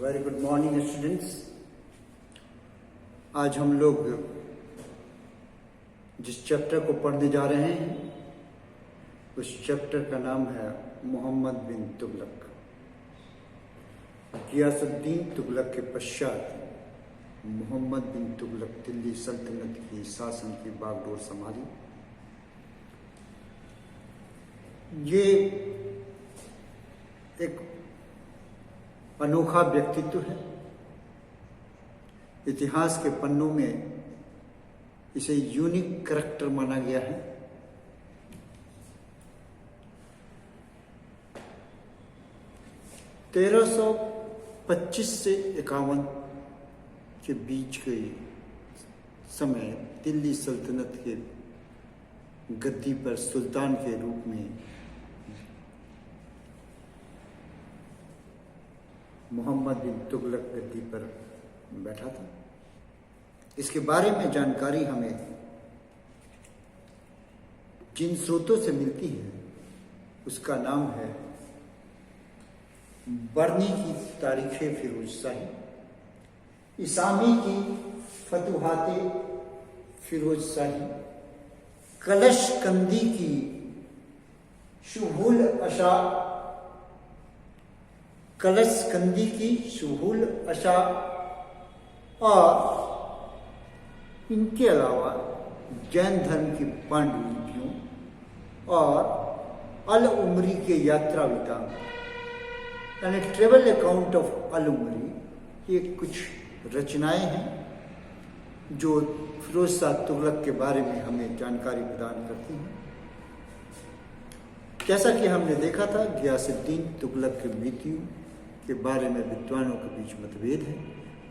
Very good morning students. आज हम लोग जिस चैप्टर को पढ़ने जा रहे हैं उस चैप्टर का नाम है मोहम्मद बिन तुगलक। गियासुद्दीन तुगलक के पश्चात मोहम्मद बिन तुगलक दिल्ली सल्तनत की शासन की बागडोर संभाली। ये एक अनोखा व्यक्तित्व है। इतिहास के पन्नों में इसे यूनिक करैक्टर माना गया है। तेरह सौ 25 से 51 के बीच के समय दिल्ली सल्तनत के गद्दी पर सुल्तान के रूप में मोहम्मद बिन तुगलक गद्दी पर बैठा था। इसके बारे में जानकारी हमें जिन स्रोतों से मिलती है उसका नाम है बरनी की तारीखें फिरोज शाही, इसामी की फतुहाते फिरोज शाही, कलशकंदी की शुहुल अशा, कलशकंदी की शुहुल अशा और इनके अलावा जैन धर्म की पांडुलिपियों और अल उमरी के यात्रा वृतांत यानी ट्रेवल अकाउंट ऑफ अल उमरी, ये कुछ रचनाएं हैं जो फिरोज शाह तुगलक के बारे में हमें जानकारी प्रदान करती हैं। जैसा कि हमने देखा था, गियासुद्दीन तुगलक की मृत्यु के बारे में विद्वानों के बीच मतभेद है।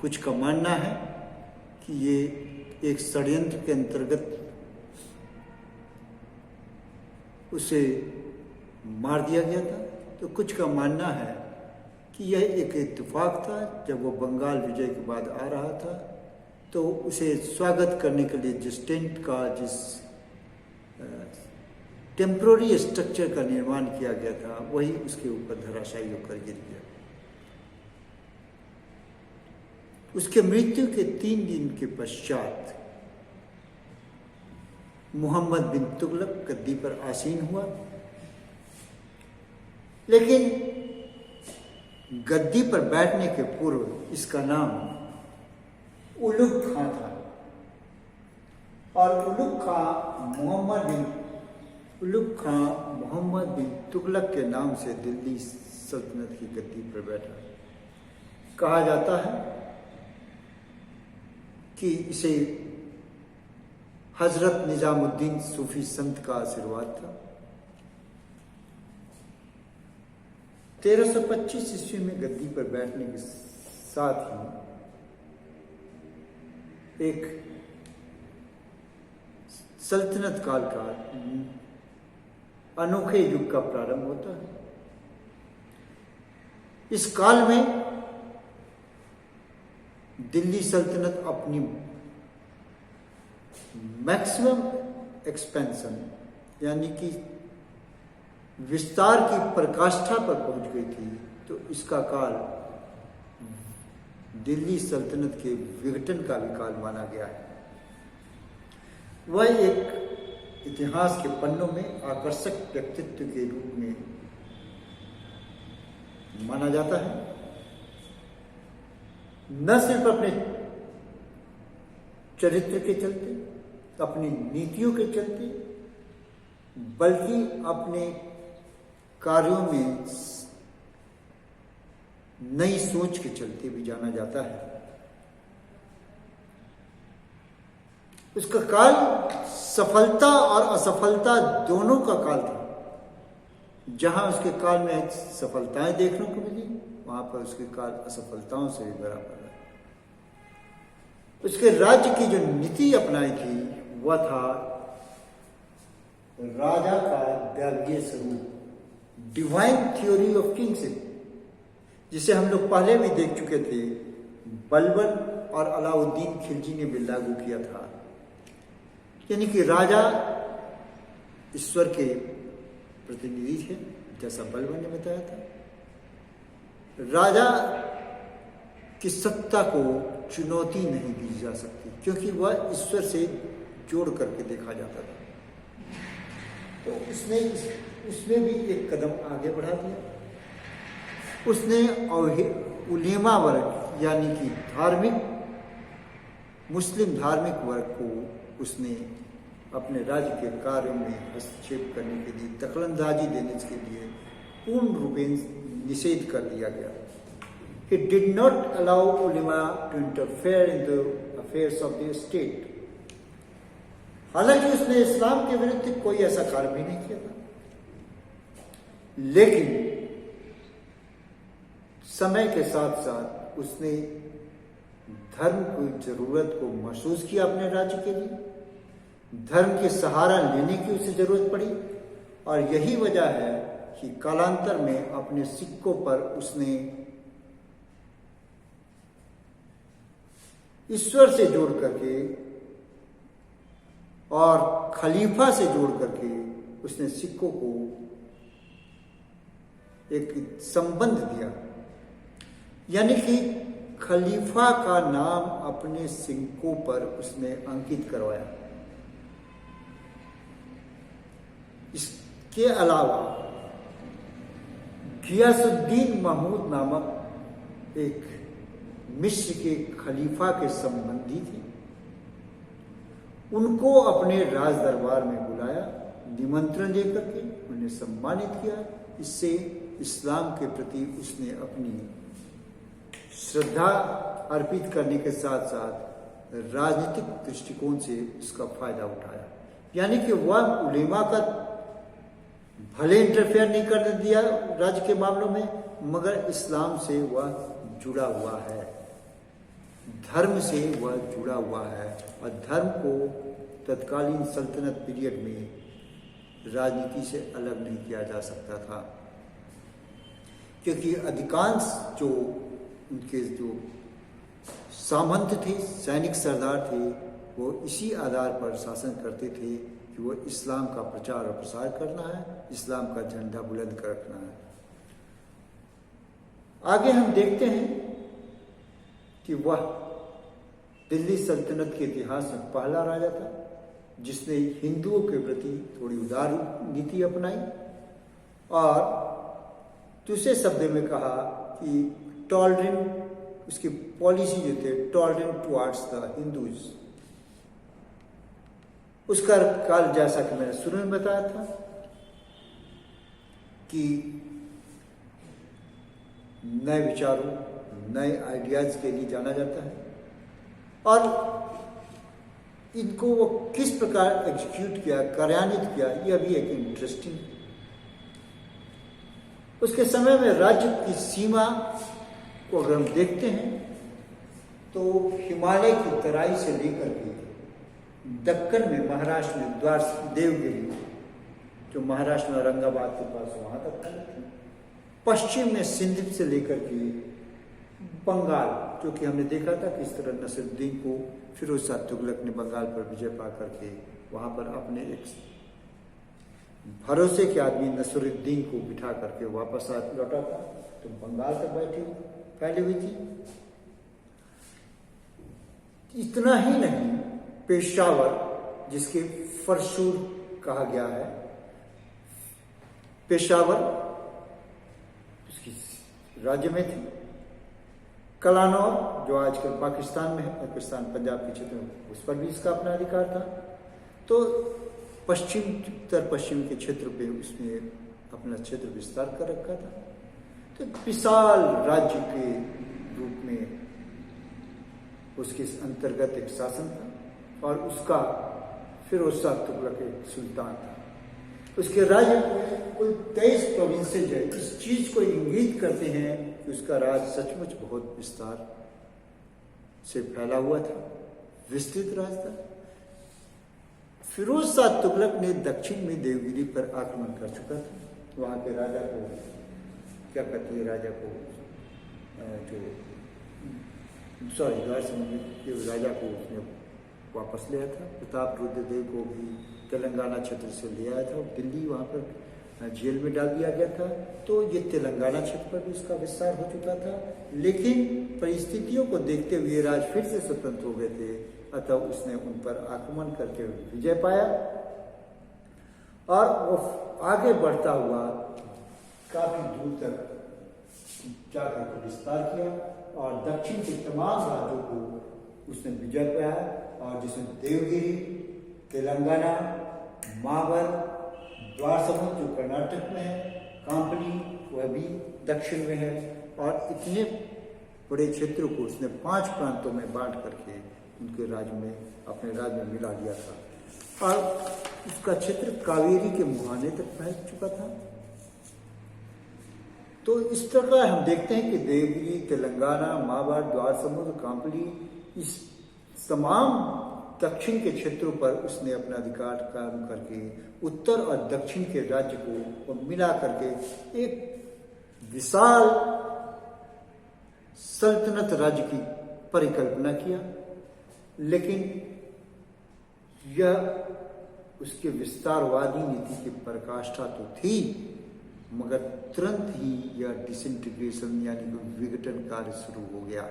कुछ का मानना है कि ये एक षड्यंत्र के अंतर्गत उसे मार दिया गया था, तो कुछ का मानना है कि यह एक इत्तेफाक था। जब वो बंगाल विजय के बाद आ रहा था तो उसे स्वागत करने के लिए जिस टेंट का, जिस टेम्पोररी स्ट्रक्चर का निर्माण किया गया था, वही उसके ऊपर धराशायी होकर गिर गया। उसके मृत्यु के 3 दिन के पश्चात मोहम्मद बिन तुगलक गद्दी पर आसीन हुआ, लेकिन गद्दी पर बैठने के पूर्व इसका नाम उलुग खां था और उलुग खां मोहम्मद बिन तुगलक के नाम से दिल्ली सल्तनत की गद्दी पर बैठा। कहा जाता है कि इसे हजरत निजामुद्दीन सूफी संत का आशीर्वाद था। 1325 ईस्वी में गद्दी पर बैठने के साथ ही एक सल्तनत काल का अनोखे युग का प्रारंभ होता है। इस काल में दिल्ली सल्तनत अपनी मैक्सिमम एक्सपेंशन यानी कि विस्तार की पराकाष्ठा पर पहुंच गई थी। तो इसका काल दिल्ली सल्तनत के विघटन का भी काल माना गया है। वह एक इतिहास के पन्नों में आकर्षक व्यक्तित्व के रूप में माना जाता है। न सिर्फ अपने चरित्र के चलते, अपनी नीतियों के चलते, बल्कि अपने कार्यों में नई सोच के चलते भी जाना जाता है। उसका काल सफलता और असफलता दोनों का काल था। जहां उसके काल में सफलताएं देखने को मिली, वहां पर उसके काल असफलताओं से भी भरा पड़ा। उसके राज्य की जो नीति अपनाई थी वह था राजा का दैवीय स्वरूप, डिवाइन थ्योरी ऑफ किंगशिप, जिसे हम लोग पहले भी देख चुके थे। बलबन और अलाउद्दीन खिलजी ने भी लागू किया था। यानी कि राजा ईश्वर के प्रतिनिधि थे, जैसा बलबन ने बताया था। राजा कि सत्ता को चुनौती नहीं दी जा सकती, क्योंकि वह ईश्वर से जोड़ करके देखा जाता था। तो उसने भी एक कदम आगे बढ़ा दिया। उसने उलेमा वर्ग यानी कि मुस्लिम धार्मिक वर्ग को उसने अपने राज्य के कार्यों में हस्तक्षेप करने के लिए, दखलंदाजी देने के लिए पूर्ण रूपेण निषेध कर दिया गया। He did not allow ulema to interfere in the affairs of the state. हालांकि उसने इस्लाम के विरुद्ध कोई ऐसा कार्य भी नहीं किया था, लेकिन समय के साथ साथ उसने धर्म की जरूरत को महसूस किया अपने राज्य के लिए। धर्म के सहारा लेने की उसे जरूरत पड़ी, और यही वजह है कि कालांतर में अपने सिक्कों पर उसने ईश्वर से जोड़ करके और खलीफा से जोड़ करके उसने सिक्कों को एक संबंध दिया, यानी कि खलीफा का नाम अपने सिक्कों पर उसने अंकित करवाया। इसके अलावा गियासुद्दीन महमूद नामक एक मिस्र के खलीफा के संबंधी थे, उनको अपने राज दरबार में बुलाया, निमंत्रण देकर के उन्हें सम्मानित किया। इससे इस्लाम के प्रति उसने अपनी श्रद्धा अर्पित करने के साथ साथ राजनीतिक दृष्टिकोण से उसका फायदा उठाया। यानी कि वह उलेमा का भले इंटरफेयर नहीं करने दिया राज्य के मामलों में, मगर इस्लाम से वह जुड़ा हुआ है, धर्म से वह जुड़ा हुआ है, और धर्म को तत्कालीन सल्तनत पीरियड में राजनीति से अलग नहीं किया जा सकता था, क्योंकि अधिकांश जो उनके जो सामंत थे, सैनिक सरदार थे, वो इसी आधार पर शासन करते थे कि वो इस्लाम का प्रचार और प्रसार करना है, इस्लाम का झंडा बुलंद कर रखना है। आगे हम देखते हैं कि वह दिल्ली सल्तनत के इतिहास में पहला राजा था जिसने हिंदुओं के प्रति थोड़ी उदार नीति अपनाई, और दूसरे शब्द में कहा कि टॉलरेंट, उसकी पॉलिसी जो थे टॉलरेंट टुवार्ड्स द हिंदूज। उसका काल जैसा कि मैंने शुरू में बताया था कि नए विचारों, नए आइडियाज के लिए जाना जाता है, और इनको वो किस प्रकार एग्जीक्यूट किया, कार्यान्वित किया, यह भी एक इंटरेस्टिंग। उसके समय में राज्य की सीमा को अगर हम देखते हैं तो हिमालय की तराई से लेकर के दक्कन में, महाराष्ट्र में द्वार देवगिरी जो महाराष्ट्र में औरंगाबाद के पास वहां तक था, पश्चिम में सिंध से लेकर के बंगाल, जो कि हमने देखा था कि इस तरह नसरुद्दीन को फिरोज शाह तुगलक ने बंगाल पर विजय पा करके वहां पर अपने एक भरोसे के आदमी नसरुद्दीन को बिठा करके वापस लौटा था, तो बंगाल तक फैली हुई थी। इतना ही नहीं, पेशावर जिसके फरसूर कहा गया है, पेशावर उसकी राज्य में थी, कलानौर जो आजकल पाकिस्तान में है, पाकिस्तान पंजाब के क्षेत्र में, उस पर भी इसका अपना अधिकार था। तो उत्तर पश्चिम के क्षेत्र पे उसने अपना क्षेत्र विस्तार कर रखा था। तो विशाल राज्य के रूप में उसके अंतर्गत एक शासन था, और उसका फिरोज शाह तुगलक एक सुल्तान था। उसके राज्य में कुल 23 प्रोविंसेज है। इस चीज को इंगित करते हैं कि उसका राज सचमुच बहुत विस्तार से फैला हुआ था, विस्तृत राज था। फिरोज शाह तुगलक ने दक्षिण में देवगिरी पर आक्रमण कर चुका था। वहां के राजा को क्या कहते हैं, राजा को जो राजा को उसने वापस लिया था। प्रताप रुद्र देव को भी तेलंगाना क्षेत्र से ले आया था, दिल्ली वहाँ पर जेल में डाल दिया गया था। तो ये तेलंगाना क्षेत्र पर भी इसका विस्तार हो चुका था, लेकिन परिस्थितियों को देखते हुए ये राज्य फिर से स्वतंत्र हो गए थे, अतः उसने उन पर आक्रमण करके विजय पाया और वो आगे बढ़ता हुआ काफी दूर तक जाकर विस्तार किया और दक्षिण के तमाम राज्यों को उसने विजय पाया, और जिसमें देवगिरी, तेलंगाना, मावर, द्वार समूह जो कर्नाटक में है, कांपली वह भी दक्षिण में है, और इतने बड़े क्षेत्रों को उसने 5 प्रांतों में बांट करके उनके राज्य में, अपने राज्य में मिला दिया था, और उसका क्षेत्र कावेरी के मुहाने तक फैल चुका था। तो इस प्रकार हम देखते हैं कि देवगिरी, तेलंगाना, मावाड़, द्वार समुद्र, कांपली, इस तमाम दक्षिण के क्षेत्रों पर उसने अपना अधिकार कायम करके उत्तर और दक्षिण के राज्य को मिला करके एक विशाल सल्तनत राज्य की परिकल्पना किया। लेकिन यह उसके विस्तारवादी नीति की पराकाष्ठा तो थी, मगर तुरंत ही यह डिसइंटीग्रेशन यानी विघटन कार्य शुरू हो गया।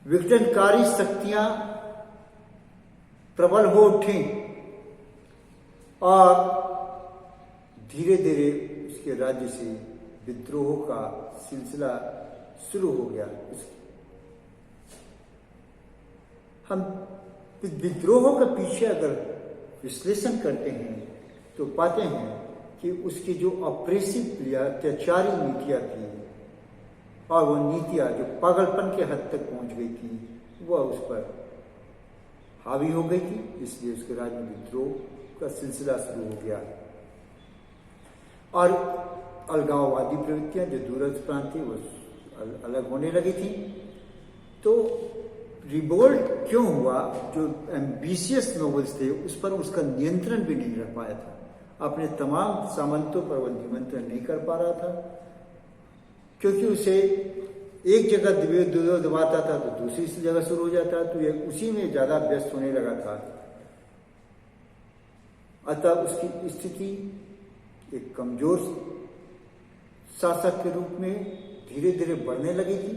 विघटनकारी शक्तियां प्रबल हो उठी और धीरे धीरे उसके राज्य से विद्रोह का सिलसिला शुरू हो गया। हम विद्रोह के पीछे अगर विश्लेषण करते हैं तो पाते हैं कि उसकी जो ऑपरेसिव या अत्याचारी नीतियां थी और वो नीतियां जो पागलपन के हद तक पहुंच गई थी, वह उस पर हावी हो गई थी, इसलिए उसके राज्य में विद्रोह का सिलसिला शुरू हो गया। और अलगाववादी प्रवृत्तियां जो दूरस्थ प्रांत थी वो अलग होने लगी थी। तो रिवोल्ट क्यों हुआ? जो एम्बिशियस नोबल्स थे उस पर उसका नियंत्रण भी नहीं रह पाया था, अपने तमाम सामंतों पर वह नियंत्रण नहीं कर पा रहा था, क्योंकि उसे एक जगह दबाता था तो दूसरी जगह शुरू हो जाता, तो ये उसी में ज्यादा व्यस्त होने लगा था। अतः उसकी स्थिति एक कमजोर शासक के रूप में धीरे धीरे बढ़ने लगी थी।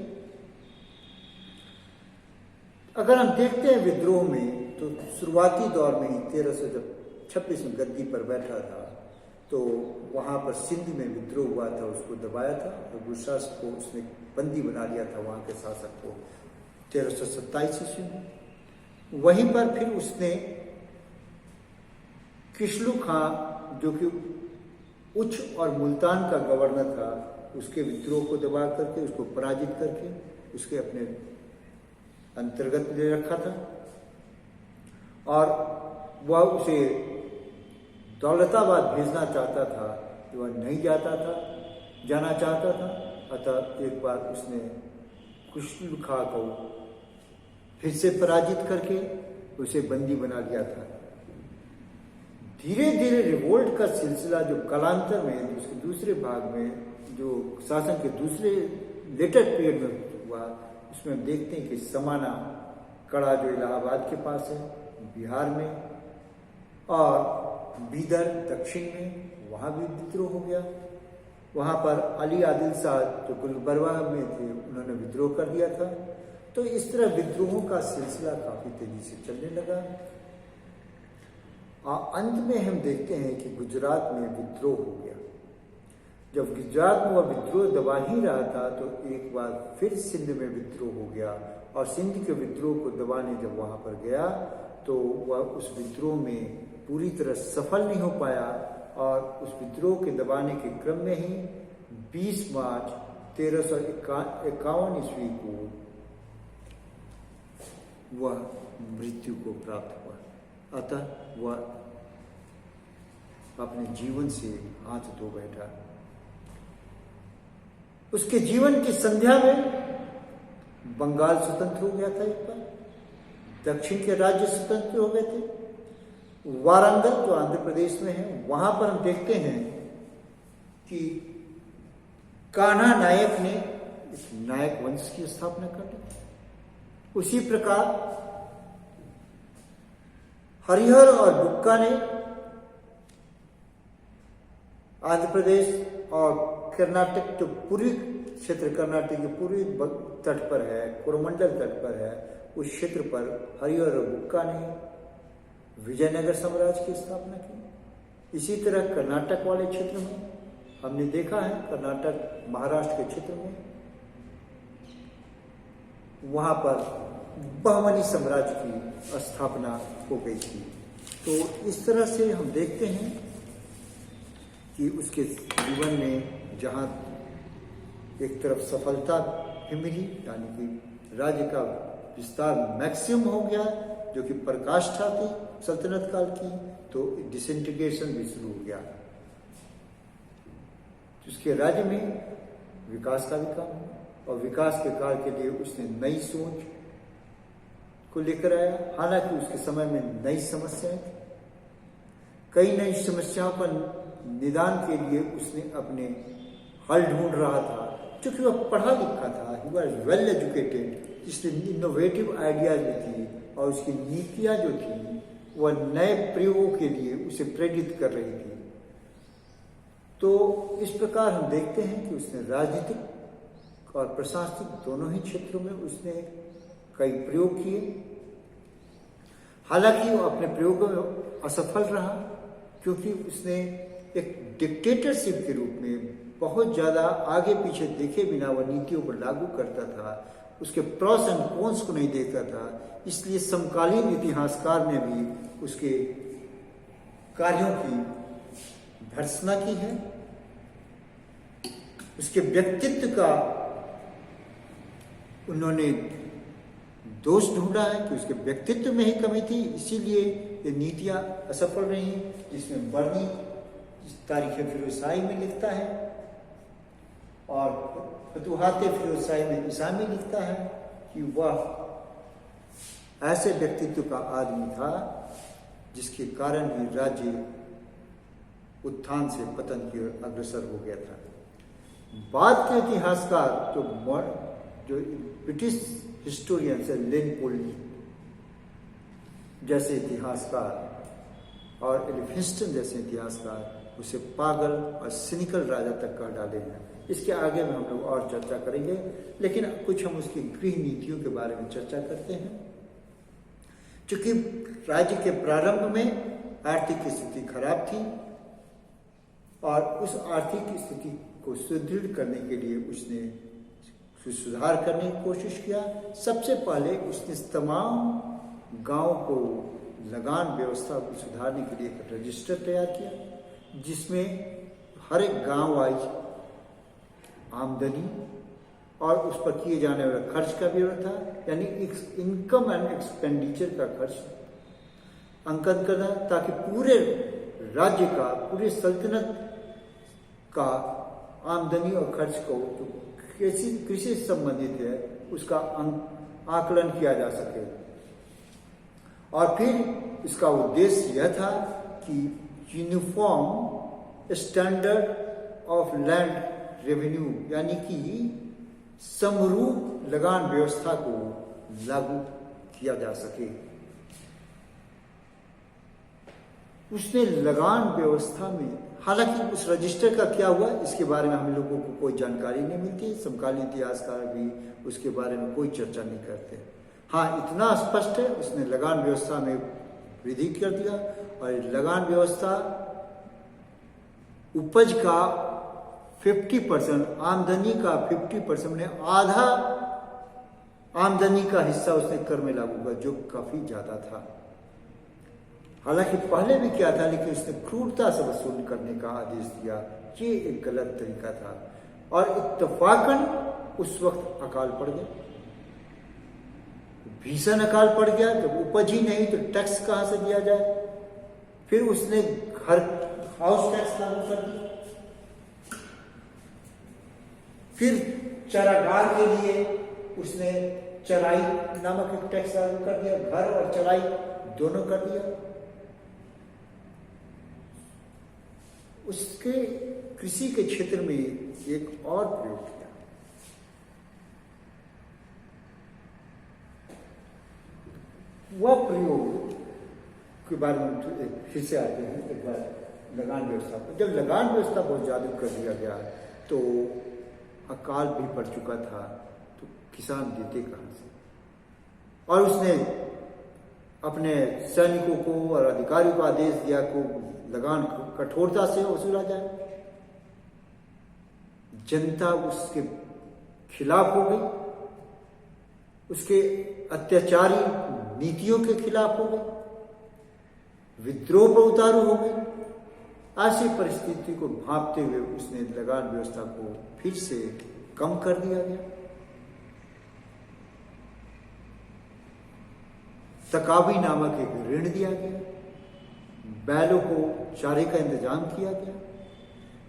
अगर हम देखते हैं विद्रोह में, तो शुरुआती दौर में ही 1326 में गद्दी पर बैठा था, तो वहां पर सिंध में विद्रोह हुआ था, उसको दबाया था और गुरशास को उसने बंदी बना लिया था, वहां के शासक को 1327 ईस्वी में। वहीं पर फिर उसने किशलू खां, जो कि उच्च और मुल्तान का गवर्नर था, उसके विद्रोह को दबा करके उसको पराजित करके उसके अपने अंतर्गत ले रखा था, और वह उसे दौलताबाद भेजना चाहता था, कि वह नहीं जाना चाहता था। अतः एक बार उसने किशलू खां को फिर से पराजित करके उसे बंदी बना लिया था। धीरे धीरे रिवोल्ट का सिलसिला जो कालांतर में उसके दूसरे भाग में, जो शासन के दूसरे लेटर पीरियड में हुआ, उसमें हम देखते हैं कि समाना कड़ा जो इलाहाबाद के पास है बिहार में, और बीदर दक्षिण में, वहाँ भी विद्रोह हो गया। वहाँ पर अली आदिल शाह जो गुलबर्गा में थे, उन्होंने विद्रोह कर दिया था। तो इस तरह विद्रोहों का सिलसिला काफी तेजी से चलने लगा। अंत में हम देखते हैं कि गुजरात में विद्रोह हो गया। जब गुजरात में वह विद्रोह दबा ही रहा था, तो एक बार फिर सिंध में विद्रोह हो गया, और सिंध के विद्रोह को दबाने जब वहां पर गया, तो वह उस विद्रोह में पूरी तरह सफल नहीं हो पाया, और उस विद्रोह के दबाने के क्रम में ही 20 मार्च 1351 ईस्वी को वह मृत्यु को प्राप्त हुआ। अतः वह अपने जीवन से हाथ धो बैठा। उसके जीवन की संध्या में बंगाल स्वतंत्र हो गया था, एक बार दक्षिण के राज्य स्वतंत्र हो गए थे। वारंगल जो आंध्र प्रदेश में है, वहां पर हम देखते हैं कि कान्हा नायक ने इस नायक वंश की स्थापना कर दी। उसी प्रकार हरिहर और बुक्का ने आंध्र प्रदेश और कर्नाटक जो पूर्वी क्षेत्र, कर्नाटक के पूर्वी तट पर है, कोरोमंडल तट पर है, उस क्षेत्र पर हरिहर बुक्का ने विजयनगर साम्राज्य की स्थापना की। इसी तरह कर्नाटक वाले क्षेत्र में हमने देखा है, कर्नाटक महाराष्ट्र के क्षेत्र में वहां पर बहमनी साम्राज्य की स्थापना हो गई थी। तो इस तरह से हम देखते हैं कि उसके जीवन में जहाँ एक तरफ सफलता भी मिली, यानी कि राज्य का विस्तार मैक्सिमम हो गया, जो कि पराकाष्ठा थी सल्तनत काल की, तो डिसइंटीग्रेशन भी शुरू हो गया। उसके राज्य में विकास का भी काम हुआ, और विकास के कार्य के लिए उसने नई सोच को लेकर आया। हालांकि उसके समय में नई समस्याएं थी, कई नई समस्याओं पर निदान के लिए उसने अपने हल ढूंढ रहा था। क्योंकि वह पढ़ा लिखा था, ही वॉज वेल एजुकेटेड, जिसने इनोवेटिव आइडियाज भी थी, और उसकी नीतियां जो थी वह नए प्रयोगों के लिए उसे प्रेरित कर रही थी। तो इस प्रकार हम देखते हैं कि उसने राजनीतिक और प्रशासनिक दोनों ही क्षेत्रों में उसने कई प्रयोग किए। हालांकि वो अपने प्रयोगों में असफल रहा, क्योंकि उसने एक डिक्टेटरशिप के रूप में बहुत ज़्यादा आगे पीछे देखे बिना वह नीतियों को लागू करता था, उसके प्रॉस एंड कॉन्स को नहीं देखता था। इसलिए समकालीन इतिहासकार ने भी उसके कार्यों की भर्त्सना की है। उसके व्यक्तित्व का उन्होंने दोष ढूंढा है कि उसके व्यक्तित्व में ही कमी थी, इसीलिए ये नीतियां असफल रही। जिसमें बर्नी तारीख फिरोजशाही में लिखता है, और फतुहात फिरोजशाही में इसामी लिखता है कि वह ऐसे व्यक्तित्व का आदमी था जिसके कारण ही राज्य उत्थान से पतन की ओर अग्रसर हो गया था। बाद के इतिहासकार जो ब्रिटिश हिस्टोरियंस है, लेन पोल्नी जैसे इतिहासकार और एलिफिंस्टन जैसे इतिहासकार उसे पागल और सिनिकल राजा तक कह डाले हैं। इसके आगे में हम लोग और चर्चा करेंगे, लेकिन कुछ हम उसकी गृह नीतियों के बारे में चर्चा करते हैं। क्योंकि राज्य के प्रारंभ में आर्थिक स्थिति खराब थी, और उस आर्थिक स्थिति को सुदृढ़ करने के लिए उसने सुधार करने की कोशिश किया। सबसे पहले उसने तमाम गांव को लगान व्यवस्था को सुधारने के लिए एक रजिस्टर तैयार किया, जिसमें हर एक गांव वाइज आमदनी और उस पर किए जाने वाले खर्च का ब्यौरा था, यानी इनकम एंड एक्सपेंडिचर का खर्च अंकन करना, ताकि पूरे राज्य का, पूरे सल्तनत का आमदनी और खर्च को जो कृषि से संबंधित है उसका आकलन किया जा सके। और फिर इसका उद्देश्य यह था कि uniform standard of land revenue, यानी कि समरूप लगान व्यवस्था को लागू किया जा सके। उसने लगान व्यवस्था में, हालांकि उस रजिस्टर का क्या हुआ इसके बारे में हम लोगों को कोई जानकारी नहीं मिलती, समकालीन इतिहासकार भी उसके बारे में कोई चर्चा नहीं करते। हाँ, इतना स्पष्ट है उसने लगान व्यवस्था में वृद्धि कर दिया, और लगान व्यवस्था उपज का 50%, आमदनी का 50% ने आधा आमदनी का हिस्सा उसने कर में लागू किया, जो काफी ज्यादा था। हालांकि पहले भी क्या था, लेकिन उसने क्रूरता से वसूल करने का आदेश दिया। ये एक गलत तरीका था, और इत्तफाकन उस वक्त अकाल पड़ गया, भीषण अकाल पड़ गया। जब उपज ही नहीं तो टैक्स कहां से दिया जाए। फिर उसने घर हाउस टैक्स लागू कर दिया, फिर चरागाह के लिए उसने चराई नामक एक टैक्स लागू कर दिया, घर और चराई दोनों कर दिया। उसके कृषि के क्षेत्र में एक और प्रयोग किया। वह प्रयोग के बारे में फिर से आते हैं, एक बार लगान व्यवस्था पर। जब लगान व्यवस्था बहुत ज़्यादा कर दिया गया तो अकाल भी पड़ चुका था, तो किसान देते कहाँ से? और उसने अपने सैनिकों को और अधिकारियों को आदेश दिया को लगान कठोरता से वसूला जाए। जनता उसके खिलाफ हो गई, उसके अत्याचारी नीतियों के खिलाफ हो गई, विद्रोह पर उतारू हो गई। ऐसी परिस्थिति को भांपते हुए उसने लगान व्यवस्था को फिर से कम कर दिया गया। तकावी नामक एक ऋण दिया गया, बैलों को चारे का इंतजाम किया गया,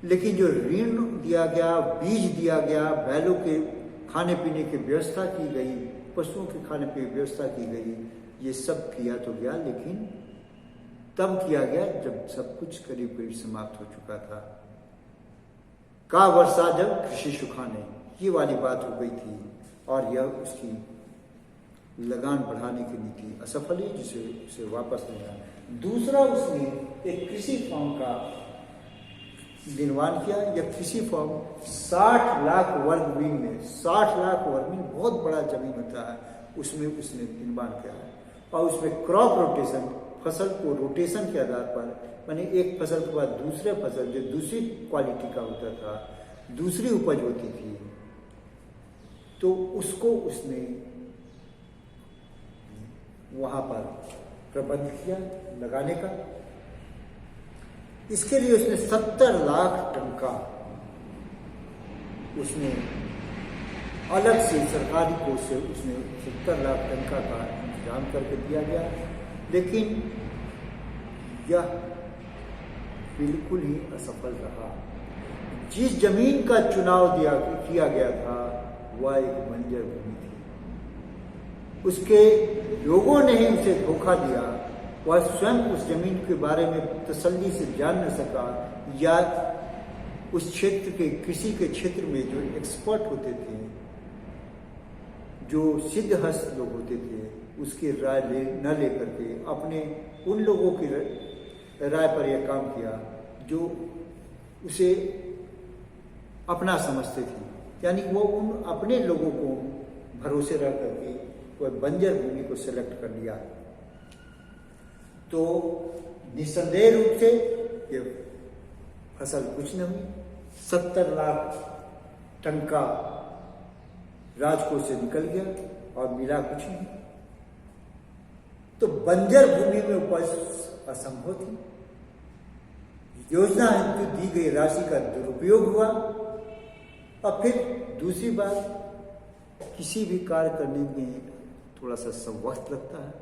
लेकिन जो ऋण दिया गया, बीज दिया गया, बैलों के खाने पीने की व्यवस्था की गई, पशुओं के खाने पीने की व्यवस्था की गई, ये सब किया तो गया, लेकिन तब किया गया जब सब कुछ करीब करीब समाप्त हो चुका था। का वर्षा जब कृषि सुखा नहीं, ये वाली बात हो गई थी और यह उसकी लगान बढ़ाने की नीति असफल हुई, जिसे उसे वापस नहीं आया। दूसरा, उसने एक कृषि फॉर्म का निर्माण किया। यह कृषि फॉर्म 60 लाख वर्ग मील में, 60 लाख वर्ग मील बहुत बड़ा जमीन होता है, उसमें उसने निर्माण किया है। और उसमें क्रॉप रोटेशन, फसल को रोटेशन के आधार पर, माने एक फसल के बाद दूसरे फसल जो दूसरी क्वालिटी का होता था, दूसरी उपज होती थी, तो उसको उसने वहां पर प्रबंध किया लगाने का। इसके लिए उसने 70 लाख टन का उसने अलग से सरकारी कोष से उसने 70 लाख टन का इंतजाम करके दिया गया, लेकिन यह बिल्कुल ही असफल रहा। जिस जमीन का चुनाव किया गया था वह एक बंजर भूमि थी, उसके लोगों ने ही उसे धोखा दिया, वह स्वयं उस जमीन के बारे में तसल्ली से जान न सका, या उस क्षेत्र के कृषि के क्षेत्र में जो एक्सपर्ट होते थे, जो सिद्धहस्त लोग होते थे, उसकी राय न लेकर के अपने उन लोगों की राय पर यह काम किया जो उसे अपना समझते थे, यानी वो उन अपने लोगों को भरोसे रह करके वह बंजर भूमि को सिलेक्ट कर लिया। तो निस्संदेह रूप से ये फसल कुछ न हुई। 70 लाख टन का राजकोष से निकल गया और मिला कुछ नहीं। तो बंजर भूमि में उपज असंभव थी। योजना हेतु दी गई राशि का दुरुपयोग हुआ। और फिर दूसरी बात, किसी भी कार्य करने में थोड़ा सा वक्त लगता है।